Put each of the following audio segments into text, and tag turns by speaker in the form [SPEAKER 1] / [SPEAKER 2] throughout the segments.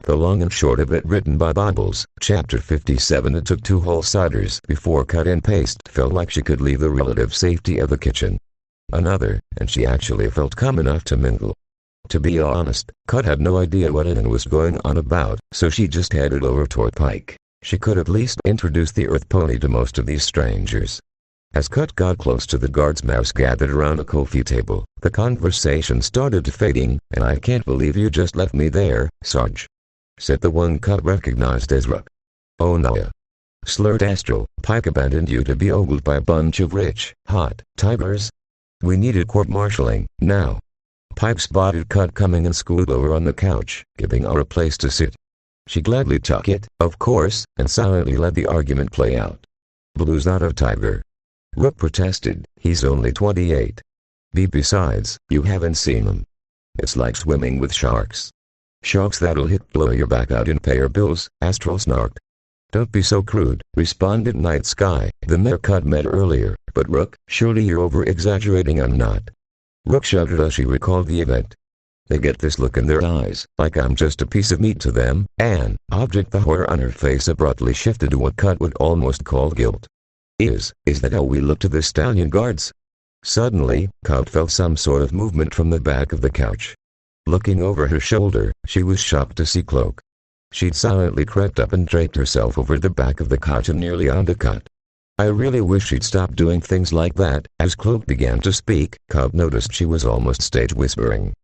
[SPEAKER 1] The long and short of it, written by Bobbles. Chapter 57. It took 2 whole ciders before cut and paste felt like she could leave the relative safety of the kitchen. Another, and she actually felt calm enough to mingle. To be honest, Cut had no idea what Annan was going on about, so she just headed over toward Pike. She could at least introduce the Earth Pony to most of these strangers. As Cut got close to the guards mouse gathered around a coffee table, the conversation started fading. "And I can't believe you just left me there, Sarge," said the one Cut recognized as Rook. "Oh no," slurred Astral. "Pike abandoned you to be ogled by a bunch of rich, hot tigers? We needed court-martialing, now." Pike spotted Cut coming and scooted over on the couch, giving her a place to sit. She gladly took it, of course, and silently let the argument play out. "Blue's not a tiger," Rook protested. "He's only 28. Besides, you haven't seen him. It's like swimming with sharks." "Sharks that'll blow your back out and pay your bills," Astral snarked. "Don't be so crude," responded Night Sky. "The mare Cut met earlier, but Rook, surely you're over-exaggerating." "I'm not." Rook shuddered as she recalled the event. "They get this look in their eyes, like I'm just a piece of meat to them." An object. The horror on her face abruptly shifted to what Cut would almost call guilt. Is that how we look to the stallion guards?" Suddenly, Cut felt some sort of movement from the back of the couch. Looking over her shoulder, she was shocked to see Cloak. She'd silently crept up and draped herself over the back of the couch and nearly onto Cut. "I really wish she'd stop doing things like that." As Cloak began to speak, Cut noticed she was almost stage whispering.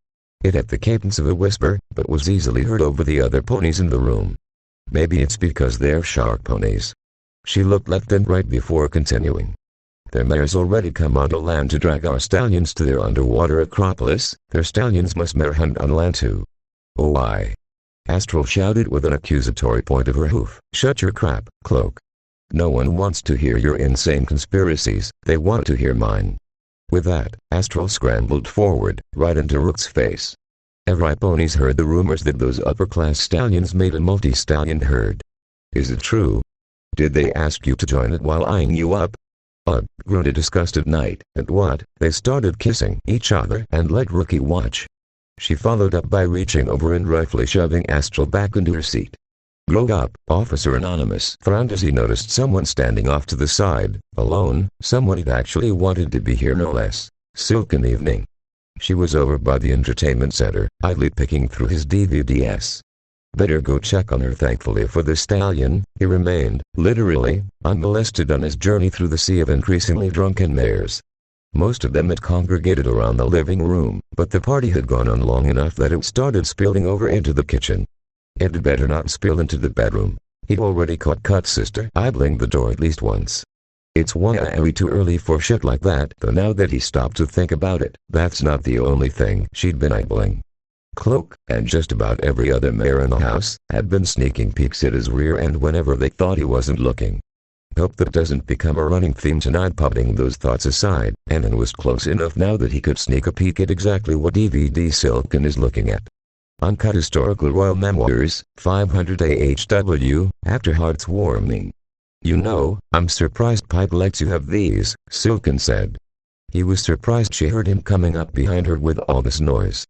[SPEAKER 1] It had the cadence of a whisper, but was easily heard over the other ponies in the room. "Maybe it's because they're shark ponies." She looked left and right before continuing. "Their mares already come onto land to drag our stallions to their underwater acropolis. Their stallions must mare hunt on land too." "Oh I!" Astral shouted with an accusatory point of her hoof. "Shut your crap, Cloak. No one wants to hear your insane conspiracies, they want to hear mine." With that, Astral scrambled forward, right into Rook's face. "Every ponies heard the rumors that those upper-class stallions made a multi-stallion herd. Is it true? Did they ask you to join it while eyeing you up?" "Ugh," grunted disgusted Night. "And what?" They started kissing each other and let Rookie watch. She followed up by reaching over and roughly shoving Astral back into her seat. "Grow up," Officer Anonymous frowned as he noticed someone standing off to the side, alone, someone he'd actually wanted to be here no less. Silken evening. She was over by the entertainment center, idly picking through his DVDs. "Better go check on her." Thankfully for the stallion, he remained, literally, unmolested on his journey through the sea of increasingly drunken mares. Most of them had congregated around the living room, but the party had gone on long enough that it started spilling over into the kitchen. It had better not spill into the bedroom. He'd already caught Cut's sister eyeballing the door at least once. It's way too early for shit like that, though now that he stopped to think about it, that's not the only thing she'd been eyeballing. Cloak, and just about every other mare in the house, had been sneaking peeks at his rear end whenever they thought he wasn't looking. Hope that doesn't become a running theme tonight. Putting those thoughts aside, Annan was close enough now that he could sneak a peek at exactly what DVD Silken is looking at. Uncut Historical Royal Memoirs, 500 AHW, After Hearts Warming. "You know, I'm surprised Pike lets you have these," Silken said. He was surprised she heard him coming up behind her with all this noise.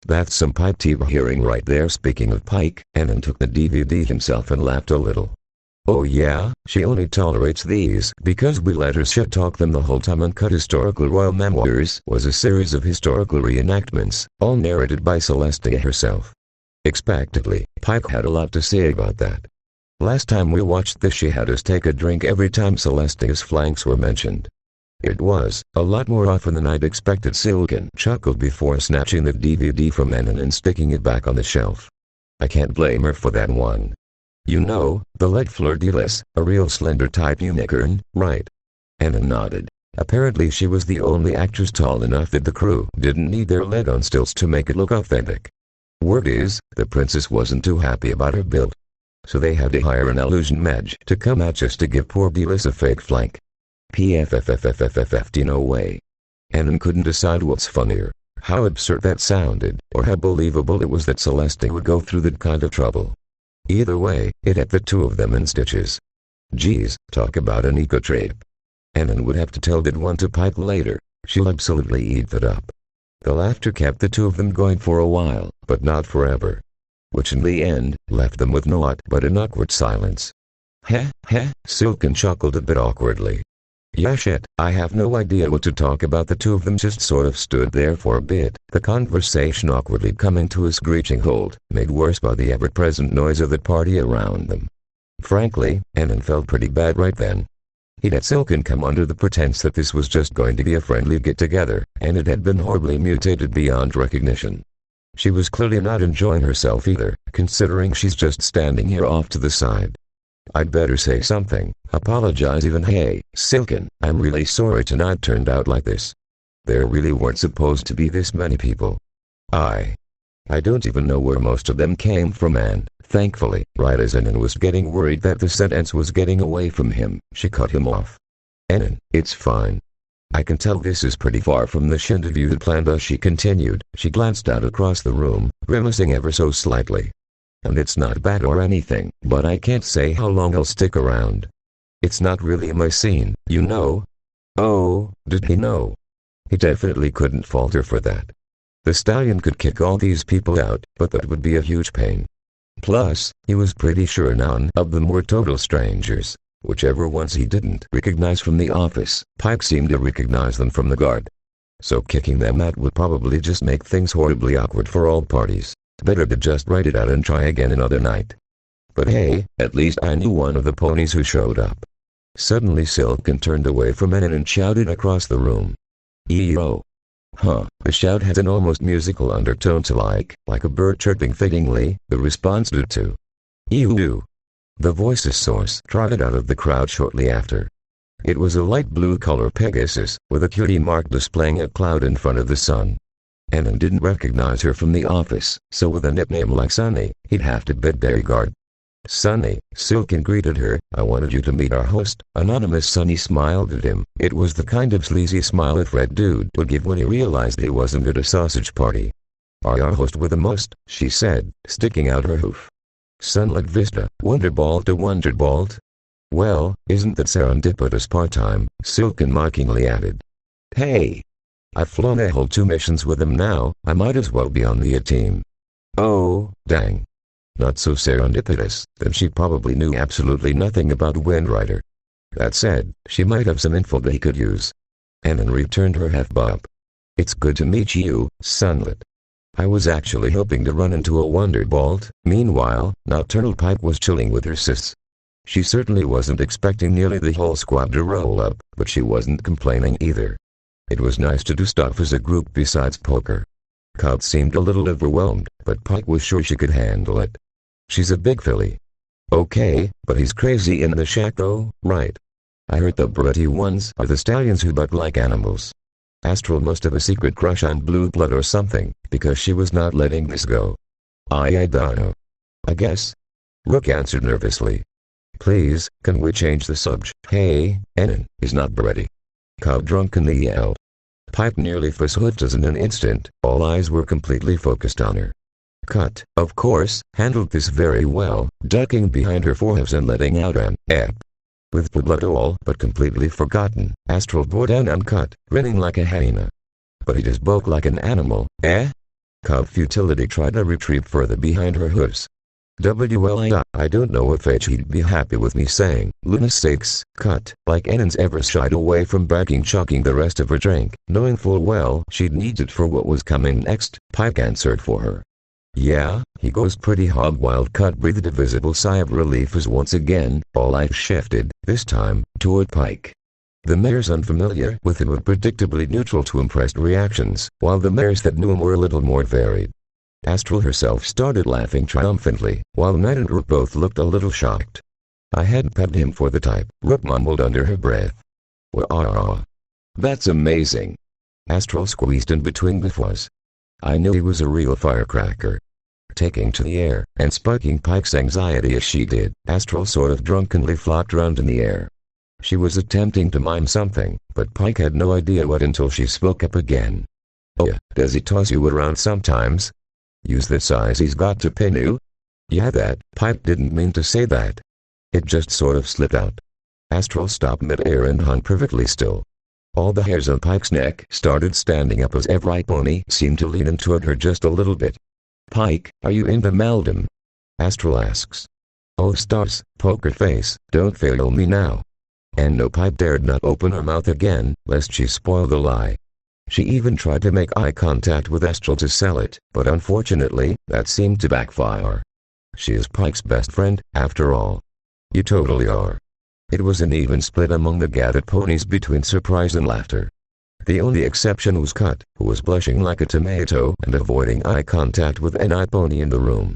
[SPEAKER 1] "That's some Pike TV hearing right there." Speaking of Pike, Annan took the DVD himself and laughed a little. "Oh yeah, she only tolerates these because we let her shit talk them the whole time." Uncut Historical Royal Memoirs was a series of historical reenactments, all narrated by Celestia herself. Expectedly, Pike had a lot to say about that. "Last time we watched this she had us take a drink every time Celestia's flanks were mentioned. It was a lot more often than I'd expected." Silken chuckled before snatching the DVD from Annan and sticking it back on the shelf. "I can't blame her for that one. You know, the lead fleur-de-lis, a real slender-type unicorn, right?" Annan nodded. Apparently she was the only actress tall enough that the crew didn't need their leg on stilts to make it look authentic. Word is, the princess wasn't too happy about her build. So they had to hire an illusion mage to come out just to give poor Delis a fake flank. PFFFFFFFD no way. Annan couldn't decide what's funnier, how absurd that sounded, or how believable it was that Celeste would go through that kind of trouble. Either way, it had the two of them in stitches. Geez, talk about an eco-trip. Annan would have to tell that one to Pike later. She'll absolutely eat that up. The laughter kept the two of them going for a while, but not forever. which in the end left them with naught but an awkward silence. Heh heh, Silken chuckled a bit awkwardly. Yeah shit, I have no idea what to talk about. The two of them just sort of stood there for a bit, the conversation awkwardly coming to a screeching halt, made worse by the ever-present noise of the party around them. Frankly, Enon felt pretty bad right then. He'd had Silken come under the pretense that this was just going to be a friendly get-together, and it had been horribly mutated beyond recognition. She was clearly not enjoying herself either, considering she's just standing here off to the side. I'd better say something, apologize even. Hey, Silken, I'm really sorry tonight turned out like this. There really weren't supposed to be this many people. I don't even know where most of them came from, and, thankfully, right as Enon was getting worried that the sentence was getting away from him, she cut him off. Enon, it's fine. I can tell this is pretty far from the shindig you had planned. As she continued, she glanced out across the room, grimacing ever so slightly. And it's not bad or anything, but I can't say how long I'll stick around. It's not really my scene, you know. Oh, did he know? He definitely couldn't fault her for that. The stallion could kick all these people out, but that would be a huge pain. Plus, he was pretty sure none of them were total strangers. Whichever ones he didn't recognize from the office, Pike seemed to recognize them from the guard. So kicking them out would probably just make things horribly awkward for all parties. Better to just write it out and try again another night. But hey, at least I knew one of the ponies who showed up. Suddenly Silken turned away from Enon and shouted across the room. E-O. Huh, the shout had an almost musical undertone to like a bird chirping. Fittingly, the response did too. E-O. The voice's source trotted out of the crowd shortly after. It was a light blue color Pegasus, with a cutie mark displaying a cloud in front of the sun. Enon didn't recognize her from the office, so with a nickname like Sunny, he'd have to bet very guard. Sunny, Silken greeted her. I wanted you to meet our host. Anonymous. Sunny smiled at him. It was the kind of sleazy smile a Fred dude would give when he realized he wasn't at a sausage party. Our host with a must, she said, sticking out her hoof. Sunlit Vista, Wonderbolt to Wonderbolt. Well, isn't that serendipitous part-time, Silken mockingly added. Hey! I've flown a whole 2 missions with him now, I might as well be on the A-team. Oh, dang. Not so serendipitous, then she probably knew absolutely nothing about Windrider. That said, she might have some info that he could use. Enon returned her half-bob. It's good to meet you, Sunlit. I was actually hoping to run into a Wonderbolt. Meanwhile, Nocturnal Pike was chilling with her sis. She certainly wasn't expecting nearly the whole squad to roll up, but she wasn't complaining either. It was nice to do stuff as a group besides poker. Cobb seemed a little overwhelmed, but Pike was sure she could handle it. She's a big filly. Okay, but he's crazy in the shack though, right? I heard the Bretty ones are the stallions who buck like animals. Astral must have a secret crush on Blue Blood or something, because she was not letting this go. I don't know. I guess. Rook answered nervously. Please, can we change the subject? Hey, Enon, he's not Bretty. Cobb drunkenly yelled. Pike nearly fussed in an instant. All eyes were completely focused on her. Cut, of course, handled this very well, ducking behind her foreheads and letting out an ep. With blood all but completely forgotten, Astral bore down on Cut, grinning like a hyena. But he just spoke like an animal, eh? Cobb futility tried to retreat further behind her hooves. I don't know if he'd be happy with me saying, Luna's sakes, Cut, like Enon's ever shied away from bragging, chucking the rest of her drink, knowing full well she'd need it for what was coming next. Pike answered for her. Yeah, he goes pretty hog wild. Cut breathed a visible sigh of relief as once again, all eyes shifted, this time, toward Pike. The mares unfamiliar with him were predictably neutral to impressed reactions, while the mares that knew him were a little more varied. Astral herself started laughing triumphantly, while Knight and Rook both looked a little shocked. I hadn't pegged him for the type, Rook mumbled under her breath. Wow. That's amazing. Astral squeezed in between guffaws. I knew he was a real firecracker. Taking to the air, and spiking Pike's anxiety as she did, Astral sort of drunkenly flopped around in the air. She was attempting to mime something, but Pike had no idea what until she spoke up again. Oh yeah, does he toss you around sometimes? Use the size he's got to pin you? Yeah, that. Pike didn't mean to say that. It just sort of slipped out. Astral stopped mid-air and hung perfectly still. All the hairs on Pike's neck started standing up as every pony seemed to lean in toward her just a little bit. Pike, are you in the Maldum? Astral asks. Oh stars, poker face, don't fail me now. And no, Pike dared not open her mouth again, lest she spoil the lie. She even tried to make eye contact with Astral to sell it, but unfortunately, that seemed to backfire. She is Pike's best friend, after all. You totally are. It was an even split among the gathered ponies between surprise and laughter. The only exception was Cut, who was blushing like a tomato and avoiding eye contact with any pony in the room.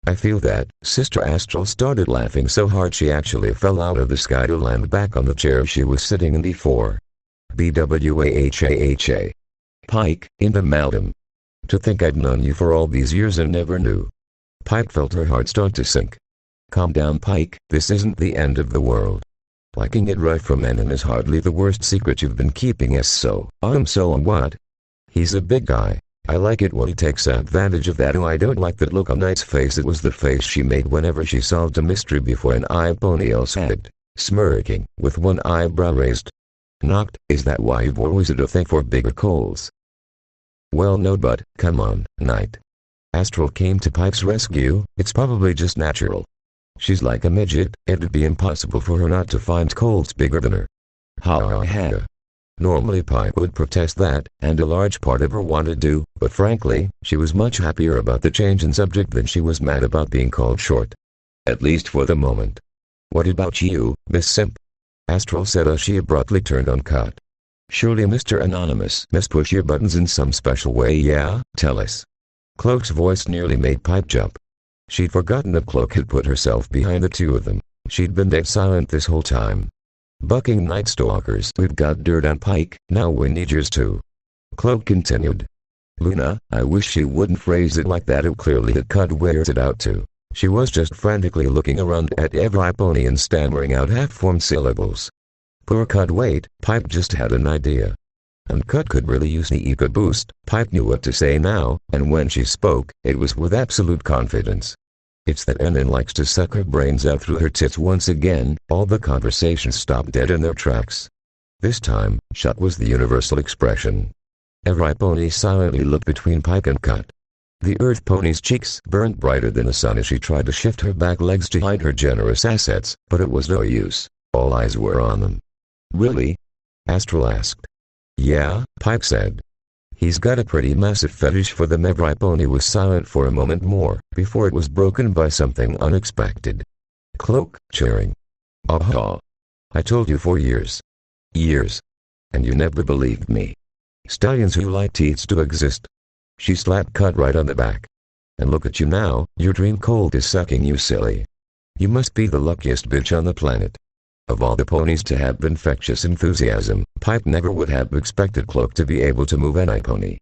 [SPEAKER 1] I feel that, Sister Astral started laughing so hard she actually fell out of the sky to land back on the chair she was sitting in before. BWAHAHA. Pike, in the Maldum. To think I'd known you for all these years and never knew. Pike felt her heart start to sink. Calm down, Pike, this isn't the end of the world. Liking it right from Enon is hardly the worst secret you've been keeping. So what? He's a big guy. I like it when he takes advantage of that. I don't like that look on Knight's face. It was the face she made whenever she solved a mystery before an pony else had, smirking, with one eyebrow raised. Knocked, is that why you've always had a thing for bigger coals? Well no, but, come on, Knight. Astral came to Pike's rescue. It's probably just natural. She's like a midget, it'd be impossible for her not to find coals bigger than her. Ha ha ha. Normally Pike would protest that, and a large part of her wanted to, but frankly, she was much happier about the change in subject than she was mad about being called short. At least for the moment. What about you, Miss Simp? Astral said as she abruptly turned on Cut. Surely Mr. Anonymous must push your buttons in some special way. Yeah, tell us. Cloak's voice nearly made Pike jump. She'd forgotten that Cloak had put herself behind the two of them. She'd been dead silent this whole time. Bucking Night Stalkers, we've got dirt on Pike, now we need yours too. Cloak continued. Luna, I wish she wouldn't phrase it like that. It clearly had Cut wears it out to. She was just frantically looking around at every pony and stammering out half-formed syllables. Poor Cut. Wait, Pike just had an idea. And Cut could really use the ego boost. Pike knew what to say now, and when she spoke, it was with absolute confidence. It's that Enon likes to suck her brains out through her tits. Once again, all the conversations stopped dead in their tracks. This time, shut was the universal expression. Every pony silently looked between Pike and Cut. The Earth pony's cheeks burned brighter than the sun as she tried to shift her back legs to hide her generous assets, but it was no use. All eyes were on them. Really? Astral asked. Yeah, Pike said. He's got a pretty massive fetish for them. Every pony was silent for a moment more, before it was broken by something unexpected. Cloak, cheering. Aha. I told you for years. Years. And you never believed me. Stallions who like teats do exist. She slapped Cut right on the back. And look at you now, your dream cold is sucking you silly. You must be the luckiest bitch on the planet. Of all the ponies to have infectious enthusiasm, Pike never would have expected Cloak to be able to move any pony.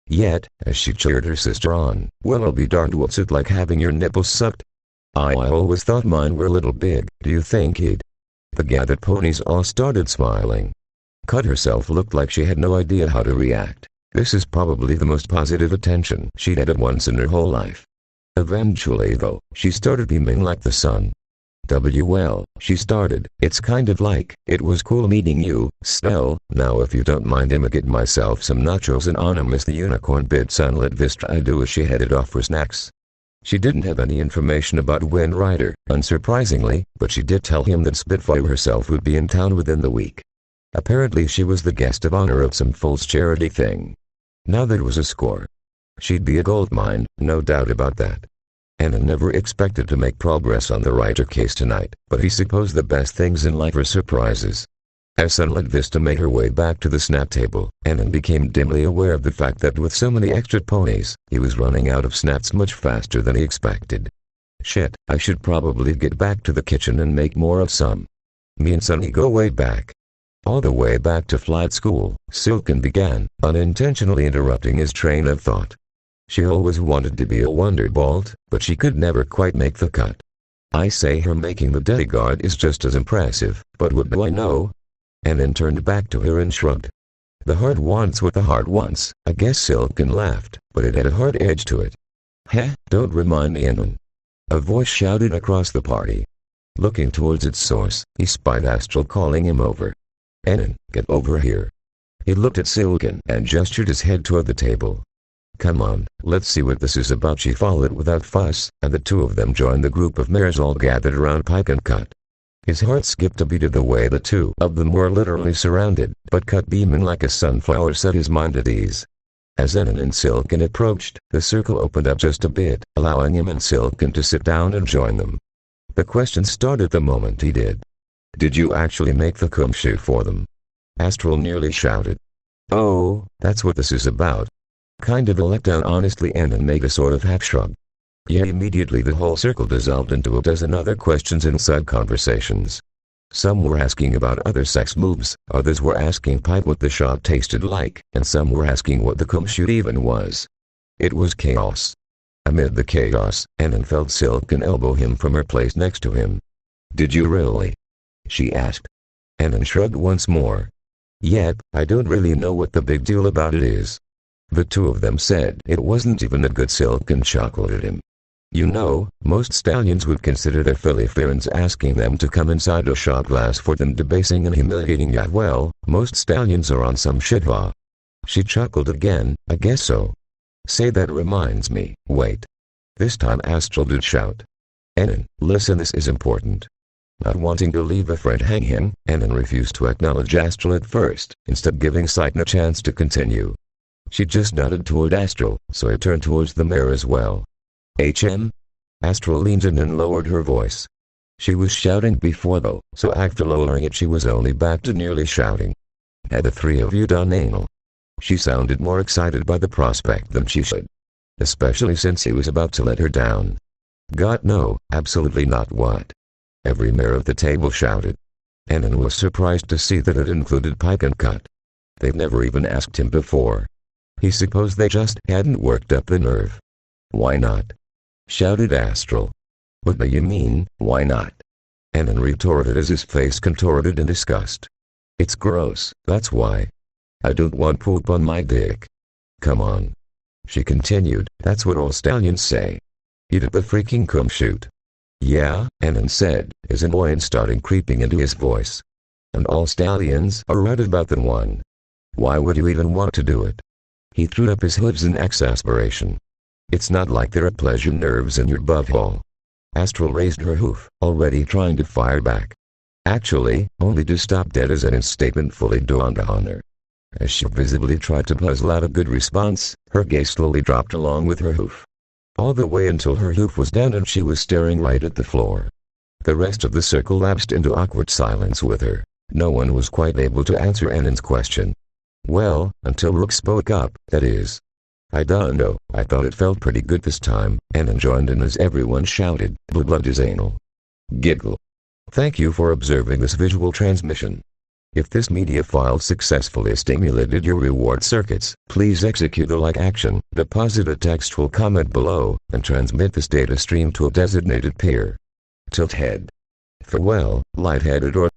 [SPEAKER 1] Yet, as she cheered her sister on, well I'll be darned, what's it like having your nipples sucked? I always thought mine were a little big, do you think he'd? The gathered ponies all started smiling. Cut herself looked like she had no idea how to react. This is probably the most positive attention she'd had at once in her whole life. Eventually though, she started beaming like the sun. Well, she started, it's kind of like, it was cool meeting you, Snell. Now if you don't mind I'ma get myself some nachos. Anonymous the unicorn bid Sunlit Vista I do as she headed off for snacks. She didn't have any information about Wind Rider, unsurprisingly, but she did tell him that Spitfire herself would be in town within the week. Apparently she was the guest of honor of some Fool's charity thing. Now there was a score. She'd be a goldmine, no doubt about that. Enon never expected to make progress on the Rider case tonight, but he supposed the best things in life are surprises. As Sunlit Vista made her way back to the snap table, Enon became dimly aware of the fact that with so many extra ponies, he was running out of snaps much faster than he expected. Shit, I should probably get back to the kitchen and make more of some. Me and Sunny go way back. All the way back to flight school, Silken began, unintentionally interrupting his train of thought. She always wanted to be a Wonderbolt, but she could never quite make the cut. I say her making the Demiguard is just as impressive, but what do I know? Enon turned back to her and shrugged. The heart wants what the heart wants, I guess. Silken laughed, but it had a hard edge to it. Heh, don't remind me, Enon. A voice shouted across the party. Looking towards its source, he spied Astral calling him over. Enon, get over here. He looked at Silken and gestured his head toward the table. Come on, let's see what this is about. She followed without fuss, and the two of them joined the group of mares all gathered around Pike and Cut. His heart skipped a beat at the way the two of them were literally surrounded, but Cut, beaming like a sunflower, set his mind at ease. As Enon and Silken approached, the circle opened up just a bit, allowing him and Silken to sit down and join them. The question started the moment he did. "Did you actually make the kumshu for them?" Astral nearly shouted. "Oh, that's what this is about." Kind of a letdown, honestly. Enon made a sort of half shrug. Yeah. Immediately the whole circle dissolved into a dozen other questions and side conversations. Some were asking about other sex moves, others were asking Pike what the shot tasted like, and some were asking what the kumshu even was. It was chaos. Amid the chaos, Enon felt Silken elbow him from her place next to him. "Did you really?" she asked. Enon shrugged once more. "Yep, I don't really know what the big deal about it is." The two of them said it wasn't even a good. Silken chuckled at him. "You know, most stallions would consider their filly friends asking them to come inside a shot glass for them debasing and humiliating. Yeah, well, most stallions are on some shit, huh?" She chuckled again. "I guess so. Say, that reminds me, wait." This time Astral did shout. "Enon, listen, this is important." Not wanting to leave a friend hanging, Enon refused to acknowledge Astral at first, instead giving Silken a chance to continue. She just nodded toward Astral, so he turned towards the mare as well. "HM?" Astral leaned in and lowered her voice. She was shouting before though, so after lowering it she was only back to nearly shouting. "Had the three of you done anal?" She sounded more excited by the prospect than she should. Especially since he was about to let her down. "God no, absolutely not." "What?" Every mare at the table shouted. Enon was surprised to see that it included Pike and Cut. They'd never even asked him before. He supposed they just hadn't worked up the nerve. "Why not?" shouted Astral. "What do you mean, why not?" Enon retorted as his face contorted in disgust. "It's gross, that's why. I don't want poop on my dick." "Come on," she continued, "that's what all stallions say. Eat at the freaking cum shoot." "Yeah," Enon said, his annoyance starting creeping into his voice. "And all stallions are right about that one. Why would you even want to do it?" He threw up his hooves in exasperation. "It's not like there are pleasure nerves in your butthole." Astral raised her hoof, already trying to fire back. Actually, only to stop dead as Enon's statement fully dawned on her. As she visibly tried to puzzle out a good response, her gaze slowly dropped along with her hoof. All the way until her hoof was down and she was staring right at the floor. The rest of the circle lapsed into awkward silence with her. No one was quite able to answer Enon's question. Well, until Rook spoke up, that is. "I don't know, I thought it felt pretty good this time," Enon joined in as everyone shouted, "Blood is anal." Giggle. Thank you for observing this visual transmission. If this media file successfully stimulated your reward circuits, please execute a like action, deposit a textual comment below, and transmit this data stream to a designated peer. Tilt head. Farewell, lightheaded or